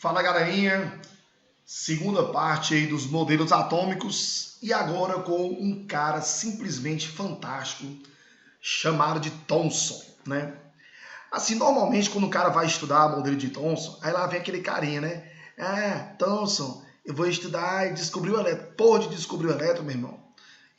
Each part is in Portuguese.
Fala galerinha, segunda parte aí dos modelos atômicos e agora com um cara simplesmente fantástico chamado de Thomson, né? Assim, normalmente quando o cara vai estudar modelo de Thomson, aí lá vem aquele carinha, né? Ah, Thomson, eu vou estudar e descobrir o elétron. Pode descobrir o elétron, meu irmão.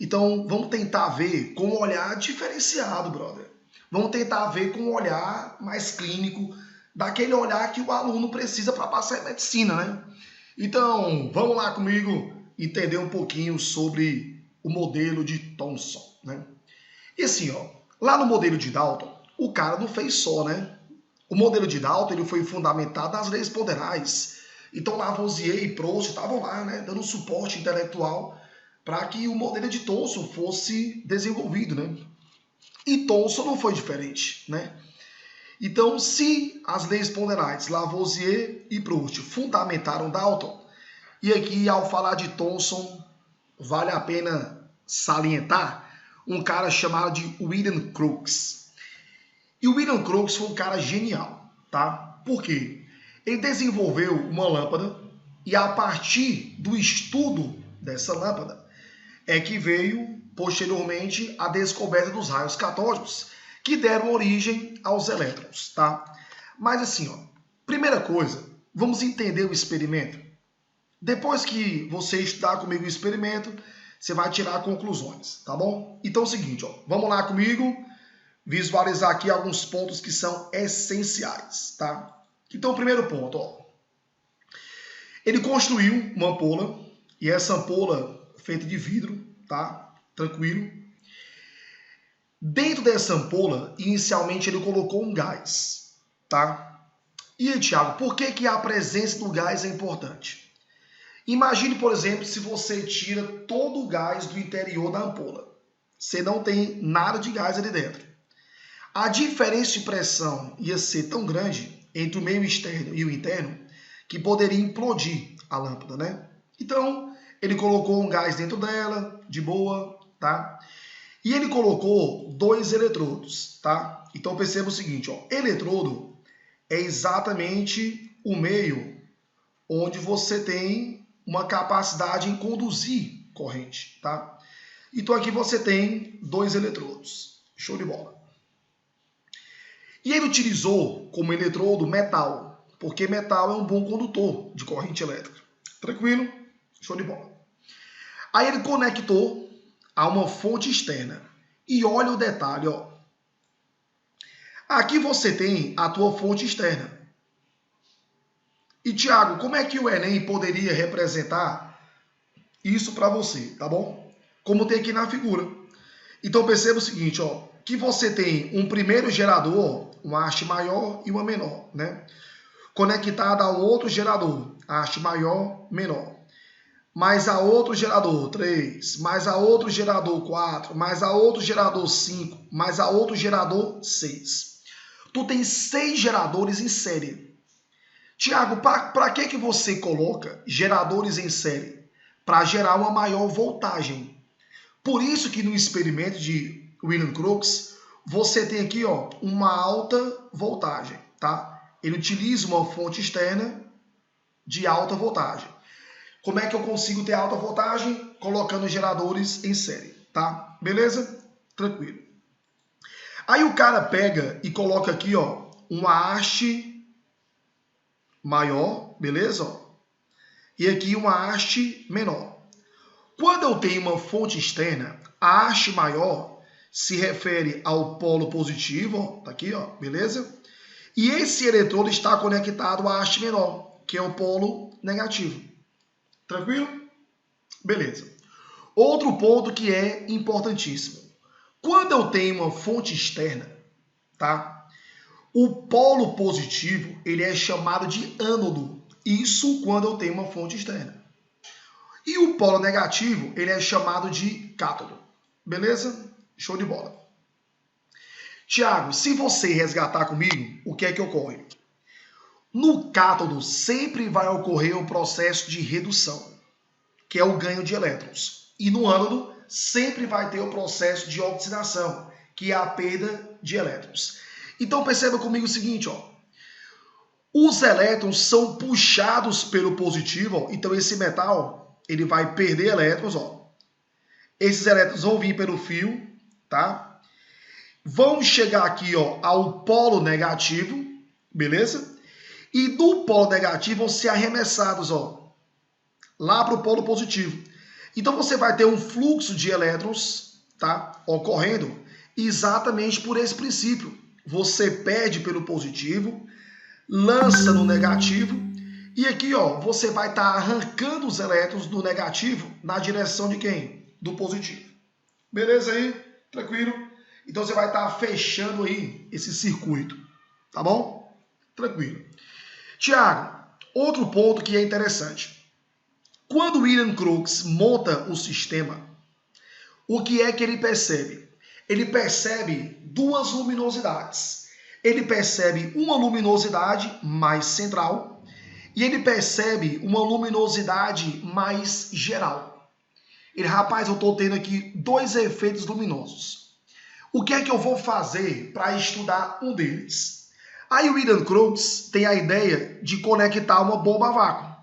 Então vamos tentar ver com um olhar diferenciado, brother. Vamos tentar ver com um olhar mais clínico, daquele olhar que o aluno precisa para passar em medicina, né? Então, vamos lá comigo entender um pouquinho sobre o modelo de Thomson, né? E assim, ó, lá no modelo de Dalton, o cara não fez só, né? O modelo de Dalton ele foi fundamentado nas leis ponderais. Então, Lavoisier e Proust estavam lá, né, dando suporte intelectual para que o modelo de Thomson fosse desenvolvido, né? E Thomson não foi diferente, né? Então, se as leis ponderais Lavoisier e Proust fundamentaram Dalton, e aqui ao falar de Thomson, vale a pena salientar um cara chamado de William Crookes. E o William Crookes foi um cara genial, tá? Por quê? Ele desenvolveu uma lâmpada e a partir do estudo dessa lâmpada é que veio posteriormente a descoberta dos raios catódicos, que deram origem aos elétrons, tá? Mas assim, ó, primeira coisa, vamos entender o experimento. Depois que você estudar comigo o experimento, você vai tirar conclusões, tá bom? Então é o seguinte, ó, vamos lá comigo visualizar aqui alguns pontos que são essenciais, tá? Então, o primeiro ponto, ó, ele construiu uma ampola, e essa ampola feita de vidro, tá? Tranquilo. Dentro dessa ampola, inicialmente ele colocou um gás, tá? E aí, Thiago, por que a presença do gás é importante? Imagine, por exemplo, se você tira todo o gás do interior da ampola. Você não tem nada de gás ali dentro. A diferença de pressão ia ser tão grande entre o meio externo e o interno que poderia implodir a lâmpada, né? Então, ele colocou um gás dentro dela, de boa, tá? E ele colocou dois eletrodos, tá? Então perceba o seguinte, ó, eletrodo é exatamente o meio onde você tem uma capacidade em conduzir corrente, tá? Então aqui você tem dois eletrodos, show de bola. E ele utilizou como eletrodo metal, porque metal é um bom condutor de corrente elétrica. Tranquilo? Show de bola. Aí ele conectou a uma fonte externa. E olha o detalhe, ó. Aqui você tem a tua fonte externa. E, Thiago, como é que o Enem poderia representar isso para você, tá bom? Como tem aqui na figura. Então, perceba o seguinte, ó, que você tem um primeiro gerador, uma haste maior e uma menor, né? Conectada a um outro gerador, haste maior, menor. Mais a outro gerador 3, mais a outro gerador 4, mais a outro gerador 5, mais a outro gerador 6. Tu tem 6 geradores em série. Tiago, para que você coloca geradores em série? Para gerar uma maior voltagem. Por isso que no experimento de William Crookes, você tem aqui, ó, uma alta voltagem, tá? Ele utiliza uma fonte externa de alta voltagem. Como é que eu consigo ter alta voltagem? Colocando geradores em série, tá? Beleza? Tranquilo. Aí o cara pega e coloca aqui, ó, uma haste maior, beleza? Ó. E aqui uma haste menor. Quando eu tenho uma fonte externa, a haste maior se refere ao polo positivo, ó, tá aqui, ó, beleza? E esse eletrodo está conectado à haste menor, que é o polo negativo. Tranquilo? Beleza. Outro ponto que é importantíssimo. Quando eu tenho uma fonte externa, tá? O polo positivo, ele é chamado de ânodo. Isso quando eu tenho uma fonte externa. E o polo negativo, ele é chamado de cátodo. Beleza? Show de bola. Tiago, se você resgatar comigo, o que é que ocorre? No cátodo sempre vai ocorrer um processo de redução, que é o ganho de elétrons. E no ânodo sempre vai ter o processo de oxidação, que é a perda de elétrons. Então perceba comigo o seguinte, ó. os elétrons são puxados pelo positivo, ó. Então esse metal ele vai perder elétrons, ó. Esses elétrons vão vir pelo fio, tá? Vão chegar aqui, ó, ao polo negativo, beleza? E do polo negativo vão ser arremessados, ó, lá para o polo positivo. Então você vai ter um fluxo de elétrons, tá, ocorrendo exatamente por esse princípio. Você perde pelo positivo, lança no negativo, e aqui, ó, você vai estar arrancando os elétrons do negativo na direção de quem? Do positivo. Beleza aí? Tranquilo? Então você vai estar fechando aí esse circuito, tá bom? Tranquilo. Tiago, outro ponto que é interessante. Quando William Crookes monta o sistema, o que é que ele percebe? Ele percebe duas luminosidades. Ele percebe uma luminosidade mais central e ele percebe uma luminosidade mais geral. Ele, rapaz, eu estou tendo aqui dois efeitos luminosos. O que é que eu vou fazer para estudar um deles? Aí o William Crookes tem a ideia de conectar uma bomba a vácuo.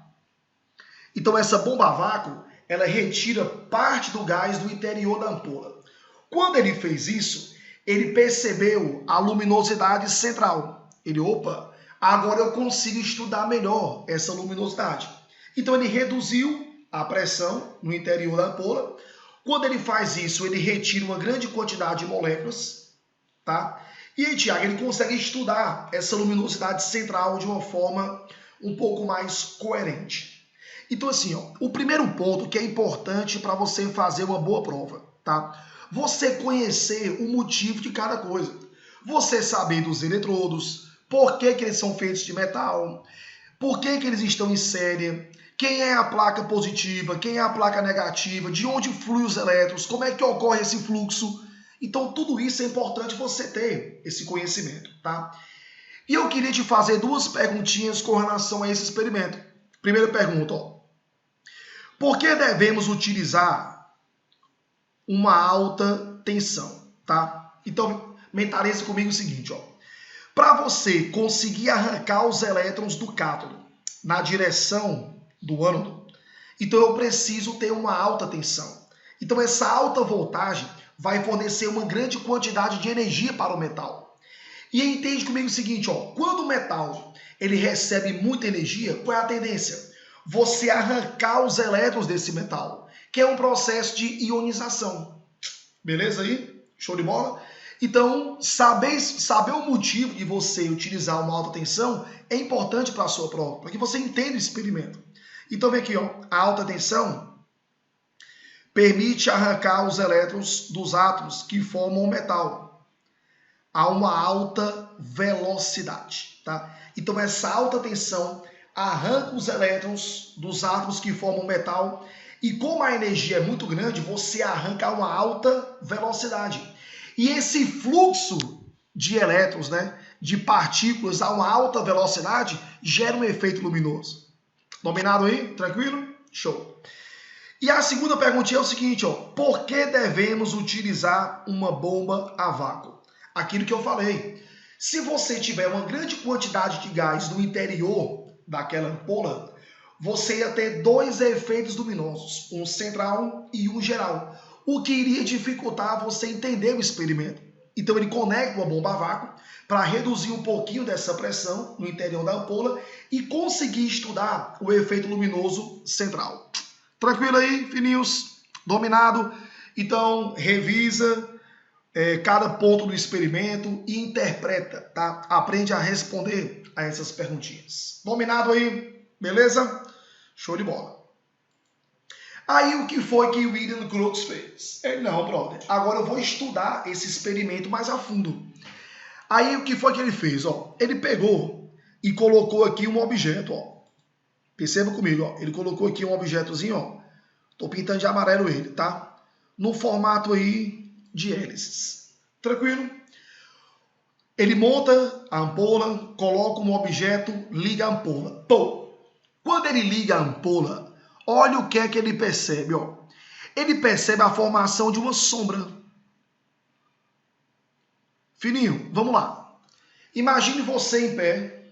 Então essa bomba a vácuo, ela retira parte do gás do interior da ampola. Quando ele fez isso, ele percebeu a luminosidade central. Ele, opa, agora eu consigo estudar melhor essa luminosidade. Então ele reduziu a pressão no interior da ampola. Quando ele faz isso, ele retira uma grande quantidade de moléculas, tá? E aí, Tiago, ele consegue estudar essa luminosidade central de uma forma um pouco mais coerente. Então, assim, ó, o primeiro ponto que é importante para você fazer uma boa prova, tá? Você conhecer o motivo de cada coisa. Você saber dos eletrodos, por que eles são feitos de metal, por que eles estão em série, quem é a placa positiva, quem é a placa negativa, de onde fluem os elétrons, como é que ocorre esse fluxo. Então, tudo isso é importante você ter esse conhecimento, tá? E eu queria te fazer duas perguntinhas com relação a esse experimento. Primeira pergunta, ó. Por que devemos utilizar uma alta tensão, tá? Então, mentalize comigo o seguinte, ó. Para você conseguir arrancar os elétrons do cátodo na direção do ânodo, então eu preciso ter uma alta tensão. Então, essa alta voltagem vai fornecer uma grande quantidade de energia para o metal. E aí, entende comigo o seguinte, ó. Quando o metal ele recebe muita energia, qual é a tendência? Você arrancar os elétrons desse metal, que é um processo de ionização. Beleza aí? Show de bola? Então, saber o motivo de você utilizar uma alta tensão é importante para a sua prova, para que você entenda o experimento. Então, vem aqui, ó, a alta tensão permite arrancar os elétrons dos átomos que formam o metal a uma alta velocidade, tá? Então, essa alta tensão arranca os elétrons dos átomos que formam o metal e como a energia é muito grande, você arranca a uma alta velocidade. E esse fluxo de elétrons, né, de partículas a uma alta velocidade, gera um efeito luminoso. Dominado aí? Tranquilo? Show. E a segunda perguntinha é o seguinte, ó, por que devemos utilizar uma bomba a vácuo? Aquilo que eu falei. Se você tiver uma grande quantidade de gás no interior daquela ampola, você ia ter dois efeitos luminosos, um central e um geral, o que iria dificultar você entender o experimento. Então ele conecta uma bomba a vácuo para reduzir um pouquinho dessa pressão no interior da ampola e conseguir estudar o efeito luminoso central. Tranquilo aí, fininhos? Dominado? Então revisa cada ponto do experimento e interpreta, tá? Aprende a responder a essas perguntinhas. Dominado aí? Beleza? Show de bola. Aí o que foi que o William Crookes fez? Ele, não, brother, agora eu vou estudar esse experimento mais a fundo. Aí o que foi que ele fez? Ó, ele pegou e colocou aqui um objeto, ó. Perceba comigo, ó. Ele colocou aqui um objetozinho, ó. Tô pintando de amarelo ele, tá? No formato aí de hélices. Tranquilo? Ele monta a ampola, coloca um objeto, liga a ampola. Pô! Quando ele liga a ampola, olha o que é que ele percebe, ó. Ele percebe a formação de uma sombra. Fininho, vamos lá. Imagine você em pé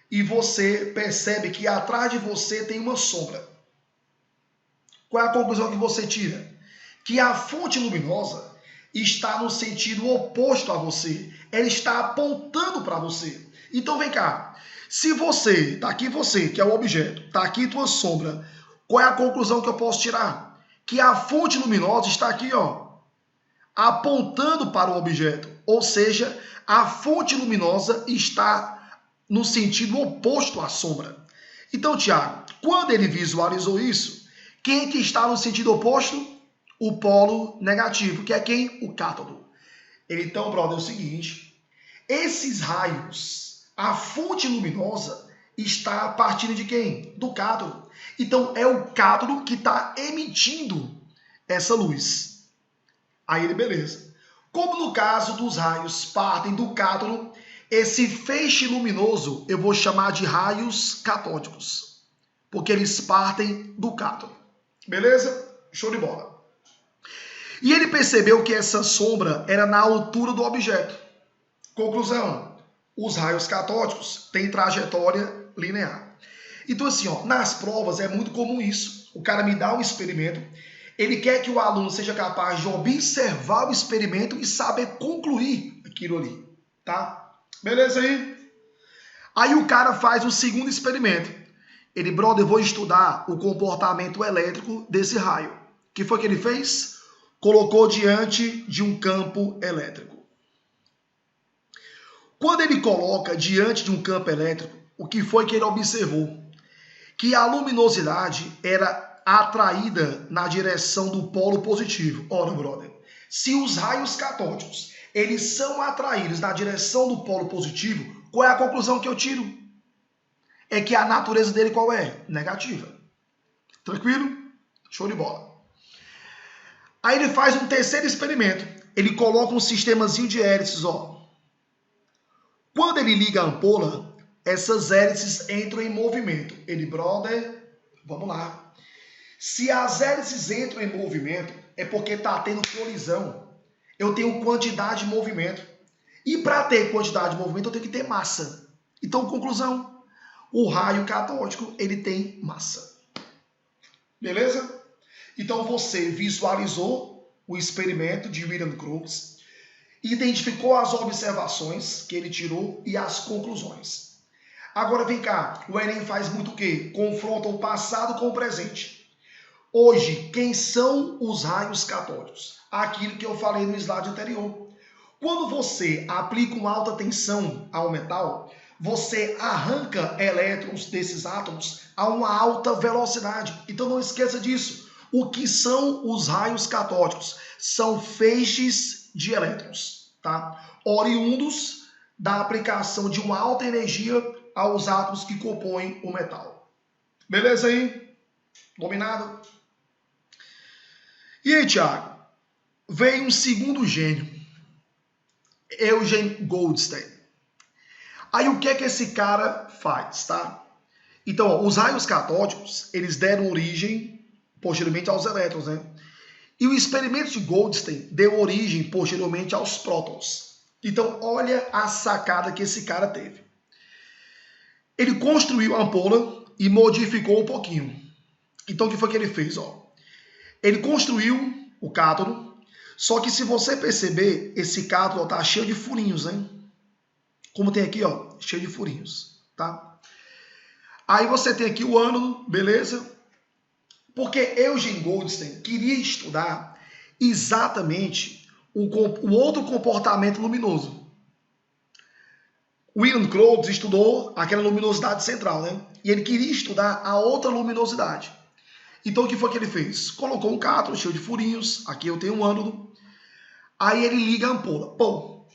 e você percebe que atrás de você tem uma sombra. Qual é a conclusão que você tira? Que a fonte luminosa está no sentido oposto a você. Ela está apontando para você. Então vem cá. Se você, tá aqui você, que é o objeto, tá aqui tua sombra, qual é a conclusão que eu posso tirar? Que a fonte luminosa está aqui, ó, apontando para o objeto. Ou seja, a fonte luminosa está no sentido oposto à sombra. Então, Tiago, quando ele visualizou isso, quem que está no sentido oposto? O polo negativo, que é quem? O cátodo. Então, brother, é o seguinte, esses raios, a fonte luminosa está partindo de quem? Do cátodo. Então, é o cátodo que está emitindo essa luz. Aí ele, beleza. Como no caso dos raios partem do cátodo, esse feixe luminoso eu vou chamar de raios catódicos, porque eles partem do cátodo. Beleza? Show de bola. E ele percebeu que essa sombra era na altura do objeto. Conclusão, os raios catódicos têm trajetória linear. Então assim, ó, nas provas é muito comum isso. O cara me dá um experimento, ele quer que o aluno seja capaz de observar o experimento e saber concluir aquilo ali, tá? Beleza aí? Aí o cara faz o segundo experimento. Ele, brother, eu vou estudar o comportamento elétrico desse raio. O que foi que ele fez? Colocou diante de um campo elétrico. Quando ele coloca diante de um campo elétrico, o que foi que ele observou? Que a luminosidade era atraída na direção do polo positivo. Ora, brother, se os raios catódicos eles são atraídos na direção do polo positivo, qual é a conclusão que eu tiro? É que a natureza dele qual é? Negativa. Tranquilo? Show de bola. Aí ele faz um terceiro experimento. Ele coloca um sistemazinho de hélices, ó. Quando ele liga a ampola, essas hélices entram em movimento. Ele, brother, vamos lá. Se as hélices entram em movimento, é porque está tendo colisão. Eu tenho quantidade de movimento. E para ter quantidade de movimento, eu tenho que ter massa. Então, conclusão, o raio catódico, ele tem massa. Beleza? Então, você visualizou o experimento de William Crookes, identificou as observações que ele tirou e as conclusões. Agora, vem cá, o Enem faz muito o quê? Confronta o passado com o presente. Hoje, quem são os raios catódicos? Aquilo que eu falei no slide anterior. Quando você aplica uma alta tensão ao metal, você arranca elétrons desses átomos a uma alta velocidade. Então não esqueça disso. O que são os raios catódicos? São feixes de elétrons, tá? Oriundos da aplicação de uma alta energia aos átomos que compõem o metal. Beleza aí? Dominado? E aí, Thiago? Veio um segundo gênio, Eugen Goldstein. Aí o que é que esse cara faz, tá? Então, ó, os raios catódicos, eles deram origem posteriormente aos elétrons, né? E o experimento de Goldstein deu origem posteriormente aos prótons. Então, olha a sacada que esse cara teve. Ele construiu a ampola e modificou um pouquinho. Então, o que foi que ele fez? Ó? Ele construiu o cátodo, só que se você perceber, esse cátodo está cheio de furinhos, né? Como tem aqui, ó, cheio de furinhos, tá? Aí você tem aqui o ânodo, beleza? Porque Eugen Goldstein queria estudar exatamente o outro comportamento luminoso. William Crookes estudou aquela luminosidade central, né? E ele queria estudar a outra luminosidade. Então o que foi que ele fez? Colocou um cátodo cheio de furinhos, aqui eu tenho um ânodo, aí ele liga a ampola. Bom,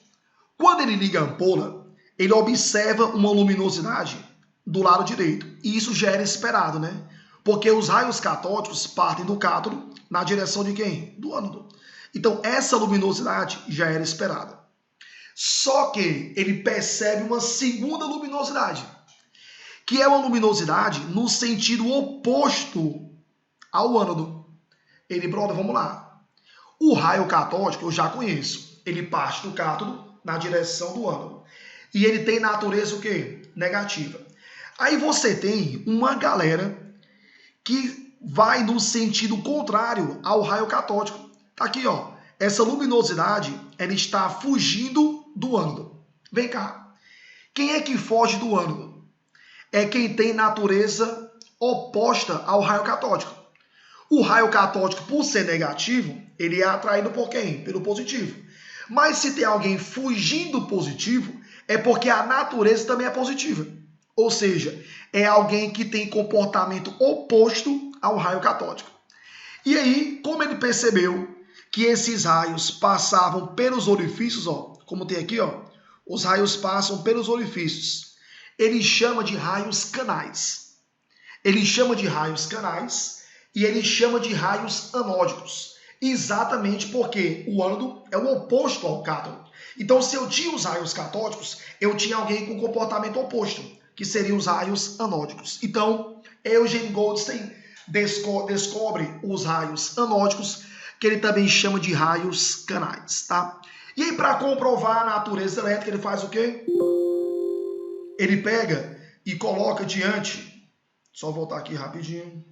quando ele liga a ampola, ele observa uma luminosidade do lado direito. E isso já era esperado, né? Porque os raios catódicos partem do cátodo na direção de quem? Do ânodo. Então, essa luminosidade já era esperada. Só que ele percebe uma segunda luminosidade, que é uma luminosidade no sentido oposto ao ânodo. Ele, brother, vamos lá. O raio catódico eu já conheço. Ele parte do cátodo na direção do ânodo. E ele tem natureza o quê? Negativa. Aí você tem uma galera que vai no sentido contrário ao raio catódico. Tá aqui, ó. Essa luminosidade, ela está fugindo do ânodo. Vem cá. Quem é que foge do ânodo? É quem tem natureza oposta ao raio catódico. O raio catódico, por ser negativo, ele é atraído por quem? Pelo positivo. Mas se tem alguém fugindo do positivo, é porque a natureza também é positiva. Ou seja, é alguém que tem comportamento oposto ao raio catódico. E aí, como ele percebeu que esses raios passavam pelos orifícios, ó, como tem aqui, ó, os raios passam pelos orifícios. Ele chama de raios canais. Ele chama de raios canais e ele chama de raios anódicos. Exatamente porque o ânodo é o oposto ao cátodo. Então, se eu tinha os raios catódicos, eu tinha alguém com comportamento oposto, que seriam os raios anódicos. Então, Eugene Goldstein descobre os raios anódicos, que ele também chama de raios canais, tá? E aí, para comprovar a natureza elétrica, ele faz o quê? Ele pega e coloca diante... Só voltar aqui rapidinho.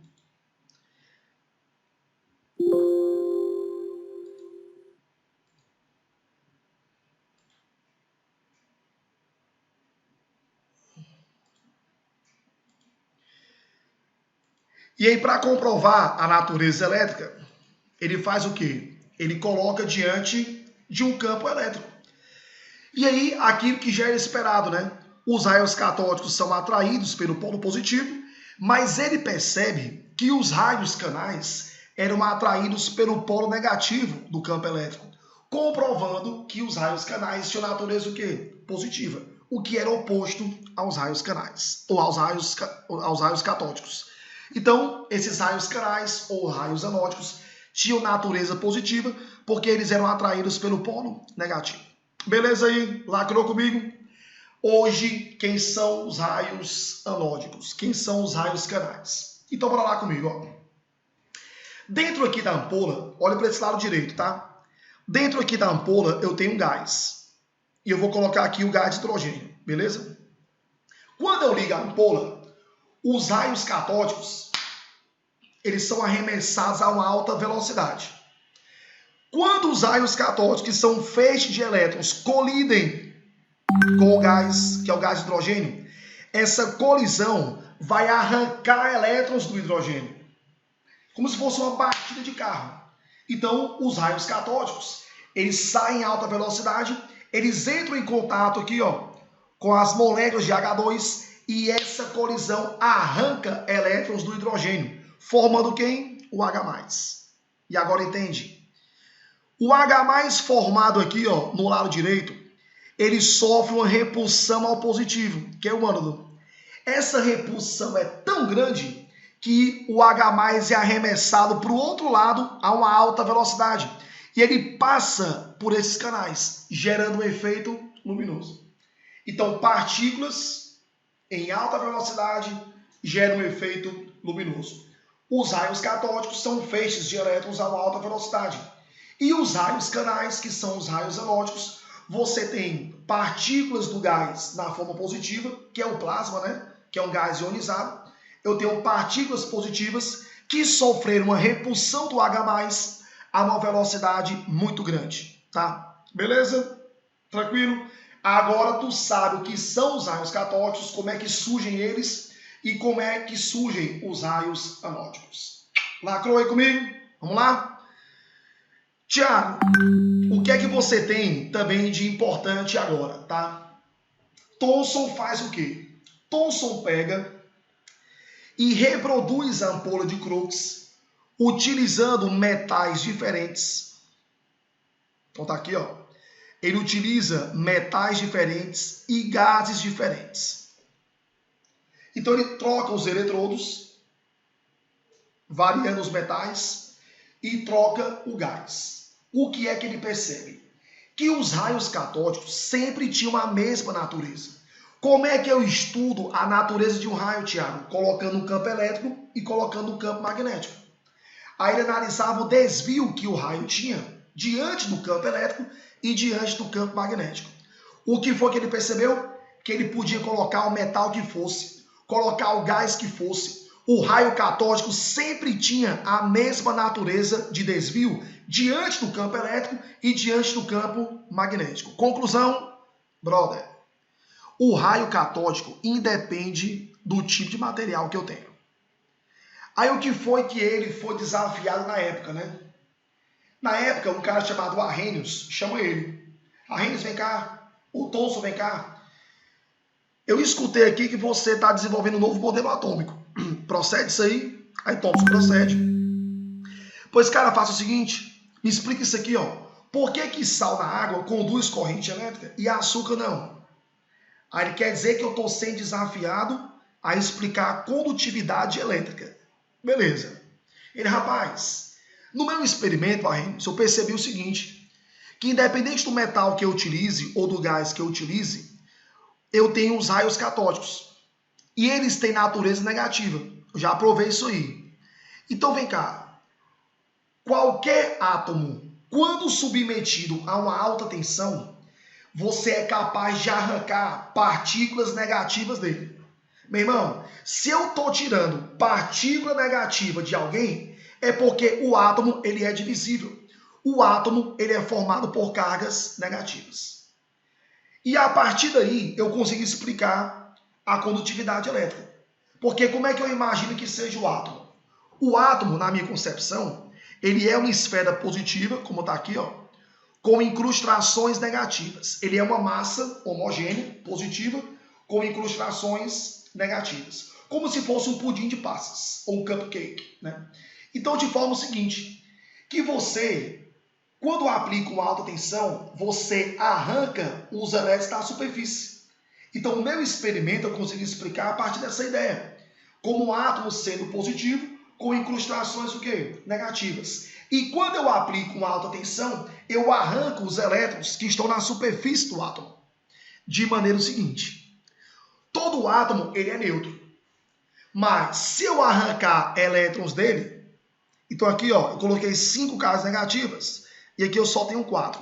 E aí, para comprovar a natureza elétrica, ele faz o quê? Ele coloca diante de um campo elétrico. E aí, aquilo que já era esperado, né? Os raios catódicos são atraídos pelo polo positivo, mas ele percebe que os raios canais eram atraídos pelo polo negativo do campo elétrico, comprovando que os raios canais tinham natureza o quê? Positiva, o que era oposto aos raios canais, ou aos raios catódicos. Então, esses raios canais ou raios anódicos tinham natureza positiva porque eles eram atraídos pelo polo negativo. Beleza aí? Lacrou comigo? Hoje, quem são os raios anódicos? Quem são os raios canais? Então, bora lá comigo, ó. Dentro aqui da ampola, olha para esse lado direito, tá? Dentro aqui da ampola eu tenho um gás. E eu vou colocar aqui o gás de hidrogênio, beleza? Quando eu ligo a ampola, os raios catódicos, eles são arremessados a uma alta velocidade. Quando os raios catódicos, que são feixes de elétrons, colidem com o gás, que é o gás de hidrogênio, essa colisão vai arrancar elétrons do hidrogênio, como se fosse uma batida de carro. Então, os raios catódicos, eles saem em alta velocidade, eles entram em contato aqui, ó, com as moléculas de H2 e essa colisão arranca elétrons do hidrogênio, formando quem? O H+. E agora entende? O H+ formado aqui, ó, no lado direito, ele sofre uma repulsão ao positivo, que é o ânodo. Essa repulsão é tão grande que o H+ é arremessado para o outro lado a uma alta velocidade. E ele passa por esses canais, gerando um efeito luminoso. Então, partículas em alta velocidade geram um efeito luminoso. Os raios catódicos são feixes de elétrons a uma alta velocidade. E os raios canais, que são os raios anódicos, você tem partículas do gás na forma positiva, que é o plasma, né? Que é um gás ionizado. Eu tenho partículas positivas que sofreram uma repulsão do H+ a uma velocidade muito grande, tá? Beleza? Tranquilo? Agora tu sabe o que são os raios catódicos, como é que surgem eles e como é que surgem os raios anódicos. Lacrou aí comigo? Vamos lá? Tiago, o que é que você tem também de importante agora, tá? Thomson faz o quê? Thomson pega e reproduz a ampola de Crookes utilizando metais diferentes. Então tá aqui, ó. Ele utiliza metais diferentes e gases diferentes. Então ele troca os eletrodos, variando os metais, e troca o gás. O que é que ele percebe? Que os raios catódicos sempre tinham a mesma natureza. Como é que eu estudo a natureza de um raio, Tiago? Colocando um campo elétrico e colocando um campo magnético. Aí ele analisava o desvio que o raio tinha diante do campo elétrico e diante do campo magnético. O que foi que ele percebeu? Que ele podia colocar o metal que fosse. colocar o gás que fosse, o raio catódico sempre tinha a mesma natureza de desvio diante do campo elétrico e diante do campo magnético. Conclusão, brother, o raio catódico independe do tipo de material que eu tenho. Aí o que foi que ele foi desafiado na época, né? Na época, um cara chamado Arrhenius, chama ele. Arrhenius, vem cá. O Thomson, vem cá. Eu escutei aqui que você está desenvolvendo um novo modelo atômico. Procede isso aí? Aí Thomson, procede. Pois, cara, faça o seguinte. Me explica isso aqui, ó. Por que sal na água conduz corrente elétrica e açúcar não? Aí ele quer dizer que eu estou sendo desafiado a explicar a condutividade elétrica. Beleza. Ele, rapaz, no meu experimento, Arrhenius, eu percebi o seguinte, que independente do metal que eu utilize ou do gás que eu utilize, eu tenho os raios catódicos. E eles têm natureza negativa. Eu já provei isso aí. Então vem cá. Qualquer átomo, quando submetido a uma alta tensão, você é capaz de arrancar partículas negativas dele. Meu irmão, se eu estou tirando partícula negativa de alguém, é porque o átomo ele é divisível. O átomo ele é formado por cargas negativas. E a partir daí eu consigo explicar a condutividade elétrica. Porque como é que eu imagino que seja o átomo? O átomo, na minha concepção, ele é uma esfera positiva, como está aqui, ó, com incrustações negativas. Ele é uma massa homogênea, positiva, com incrustações negativas. Como se fosse um pudim de passas, ou um cupcake, né? Então, de forma seguinte, que você, quando aplica uma alta tensão, você arranca os elétrons da superfície. Então, o meu experimento eu consigo explicar a partir dessa ideia. Como um átomo sendo positivo, com incrustações o quê? Negativas. E quando eu aplico uma alta tensão, eu arranco os elétrons que estão na superfície do átomo. De maneira seguinte, todo átomo ele é neutro. Mas se eu arrancar elétrons dele, então aqui ó, eu coloquei 5 cargas negativas e aqui eu só tenho 4.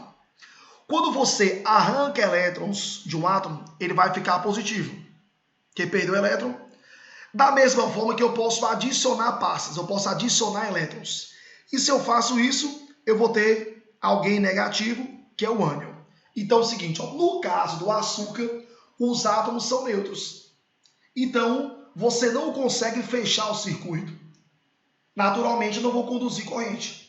Quando você arranca elétrons de um átomo, ele vai ficar positivo, que perdeu elétron. Da mesma forma que eu posso adicionar passas, eu posso adicionar elétrons. E se eu faço isso, eu vou ter alguém negativo, que é o ânion. Então é o seguinte, ó, no caso do açúcar, os átomos são neutros. Então, você não consegue fechar o circuito. Naturalmente, eu não vou conduzir corrente.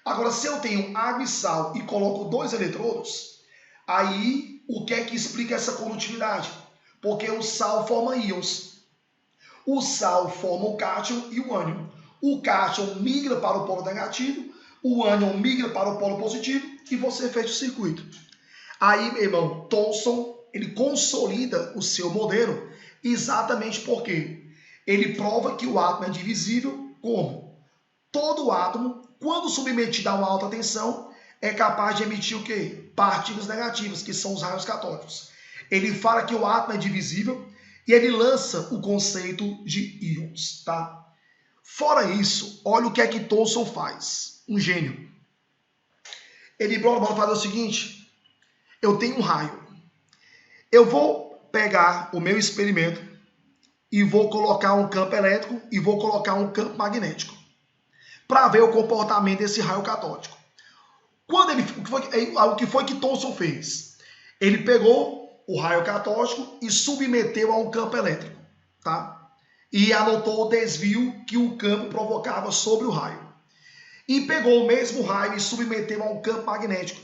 Agora, se eu tenho água e sal e coloco 2 eletrodos, aí o que é que explica essa condutividade? Porque o sal forma íons. O sal forma o cátion e o ânion. O cátion migra para o polo negativo, o ânion migra para o polo positivo e você fecha o circuito. Aí, meu irmão, Thomson, ele consolida o seu modelo exatamente porque ele prova que o átomo é divisível como? Todo átomo, quando submetido a uma alta tensão, é capaz de emitir o quê? Partículas negativas, que são os raios catódicos. Ele fala que o átomo é divisível e ele lança o conceito de íons, tá? Fora isso, olha o que é que Thomson faz. Um gênio. Ele bora fazer o seguinte. Eu tenho um raio. Eu vou pegar o meu experimento e vou colocar um campo elétrico e vou colocar um campo magnético para ver o comportamento desse raio catódico. O que foi que Thomson fez? Ele pegou o raio catódico e submeteu a um campo elétrico, tá? E anotou o desvio que o campo provocava sobre o raio. E pegou o mesmo raio e submeteu a um campo magnético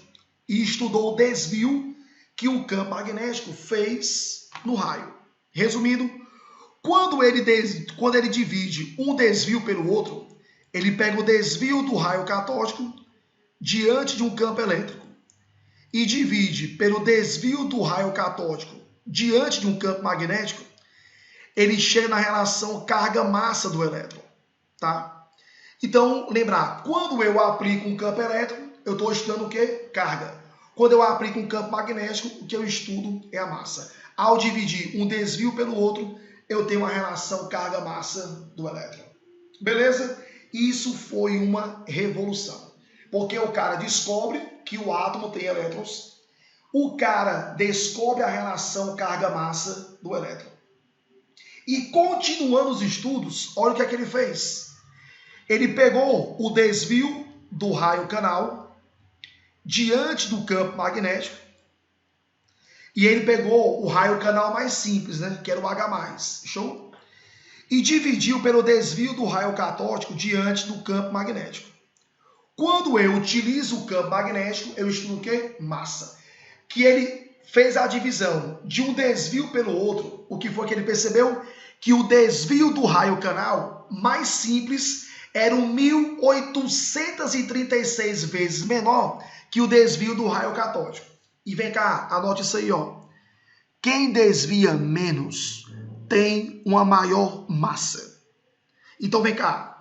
e estudou o desvio que o campo magnético fez no raio. Resumindo, quando ele divide um desvio pelo outro, ele pega o desvio do raio catódico diante de um campo elétrico e divide pelo desvio do raio catódico diante de um campo magnético, ele chega na relação carga-massa do elétron, tá? Então, lembrar, quando eu aplico um campo elétrico, eu estou estudando o quê? Carga. Quando eu aplico um campo magnético, o que eu estudo é a massa. Ao dividir um desvio pelo outro, eu tenho uma relação carga-massa do elétron. Beleza? Isso foi uma revolução. Porque o cara descobre que o átomo tem elétrons, o cara descobre a relação carga-massa do elétron. E continuando os estudos, olha o que é que ele fez. Ele pegou o desvio do raio canal diante do campo magnético e ele pegou o raio canal mais simples, né, que era o H+, show? E dividiu pelo desvio do raio catódico diante do campo magnético. Quando eu utilizo o campo magnético, eu estudo o quê? Massa. Que ele fez a divisão de um desvio pelo outro. O que foi que ele percebeu? Que o desvio do raio canal mais simples era 1836 vezes menor que o desvio do raio catódico. E vem cá, anote isso aí, ó. Quem desvia menos tem uma maior massa. Então vem cá.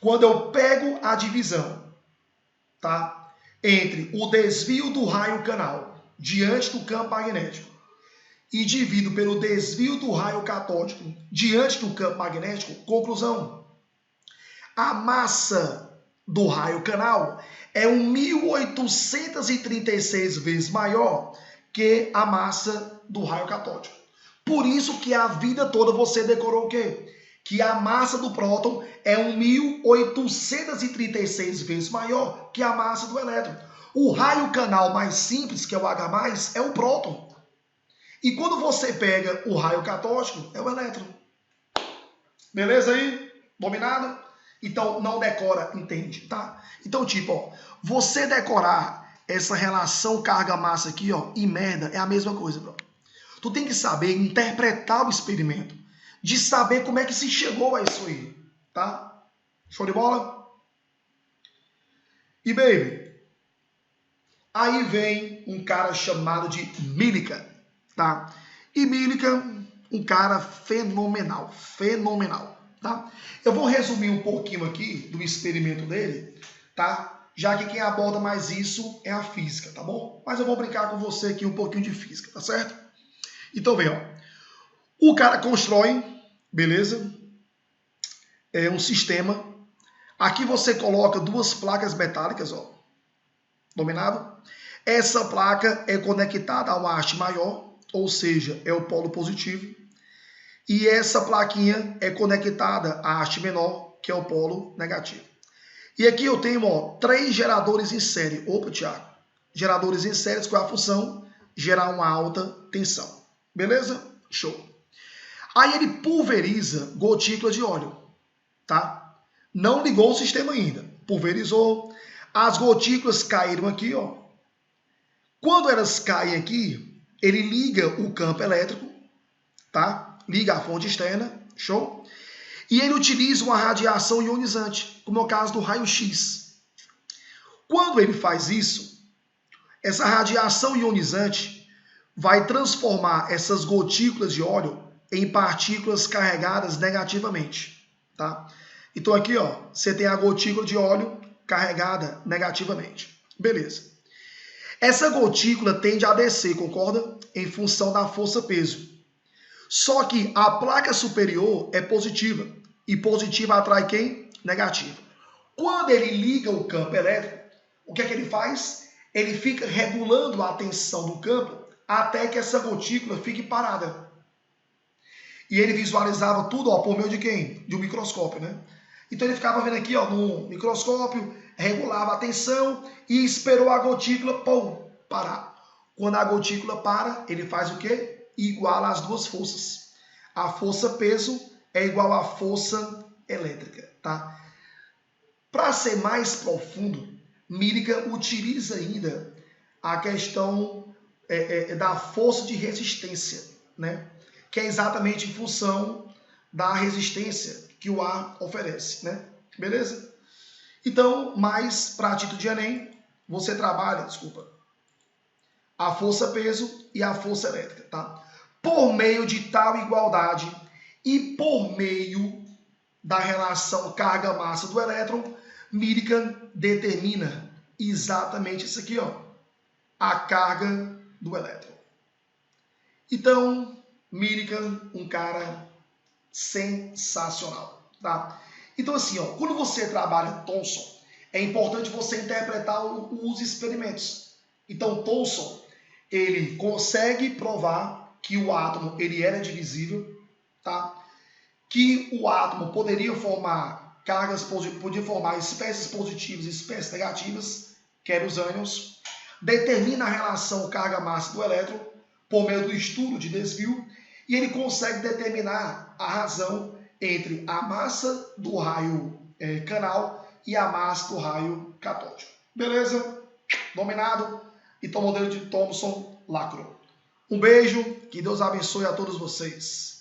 Quando eu pego a divisão, tá, entre o desvio do raio canal diante do campo magnético e divido pelo desvio do raio catódico diante do campo magnético, conclusão, a massa do raio canal é 1836 vezes maior que a massa do raio catódico. Por isso que a vida toda você decorou o quê? Que a massa do próton é 1836 vezes maior que a massa do elétron. O raio canal mais simples, que é o H+, é o próton. E quando você pega o raio catódico, é o elétron. Beleza aí? Dominado? Então, não decora, entende, tá? Então, tipo, ó, você decorar essa relação carga-massa aqui, ó, e merda, é a mesma coisa, bro. Tu tem que saber interpretar o experimento, de saber como é que se chegou a isso aí, tá? Show de bola? E, baby, aí vem um cara chamado de Millikan, tá? E Millikan, um cara fenomenal, fenomenal, tá? Eu vou resumir um pouquinho aqui do experimento dele, tá? Já que quem aborda mais isso é a física, tá bom? Mas eu vou brincar com você aqui um pouquinho de física, tá certo? Então, vem, ó. O cara constrói, beleza? É um sistema. Aqui você coloca duas placas metálicas, ó. Dominado? Essa placa é conectada a uma haste maior, ou seja, é o polo positivo. E essa plaquinha é conectada à haste menor, que é o polo negativo. E aqui eu tenho, ó, 3 geradores em série. Opa, Thiago. Geradores em série, qual é a função? Gerar uma alta tensão. Beleza? Show. Aí ele pulveriza gotículas de óleo, tá? Não ligou o sistema ainda. Pulverizou. As gotículas caíram aqui, ó. Quando elas caem aqui, ele liga o campo elétrico, tá? Liga a fonte externa, show? E ele utiliza uma radiação ionizante, como é o caso do raio-x. Quando ele faz isso, essa radiação ionizante vai transformar essas gotículas de óleo em partículas carregadas negativamente, tá? Então aqui, ó, você tem a gotícula de óleo carregada negativamente. Beleza. Essa gotícula tende a descer, concorda? Em função da força-peso. Só que a placa superior é positiva. E positiva atrai quem? Negativa. Quando ele liga o campo elétrico, o que é que ele faz? Ele fica regulando a tensão do campo até que essa gotícula fique parada. E ele visualizava tudo, ó, por meio de quem? De um microscópio, né? Então ele ficava vendo aqui, ó, no microscópio, regulava a tensão e esperou a gotícula, pum, parar. Quando a gotícula para, ele faz o quê? Iguala as duas forças. A força-peso é igual à força elétrica, tá? Para ser mais profundo, Millikan utiliza ainda a questão da força de resistência, né? Que é exatamente em função da resistência que o ar oferece, né? Beleza? Então, mais para título de Enem, você trabalha, a força-peso e a força elétrica, tá? Por meio de tal igualdade e por meio da relação carga-massa do elétron, Millikan determina exatamente isso aqui, ó, a carga do elétron. Então, Millikan, um cara sensacional, tá? Então, assim, ó, quando você trabalha Thomson, é importante você interpretar os experimentos. Então, Thomson, ele consegue provar que o átomo ele era divisível, tá? Que o átomo poderia formar podia formar espécies positivas e espécies negativas, que eram os ânions, determina a relação carga-massa do elétron por meio do estudo de desvio, e ele consegue determinar a razão entre a massa do raio canal e a massa do raio catódico. Beleza? Dominado? Então o modelo de Thomson lacrou. Um beijo, que Deus abençoe a todos vocês.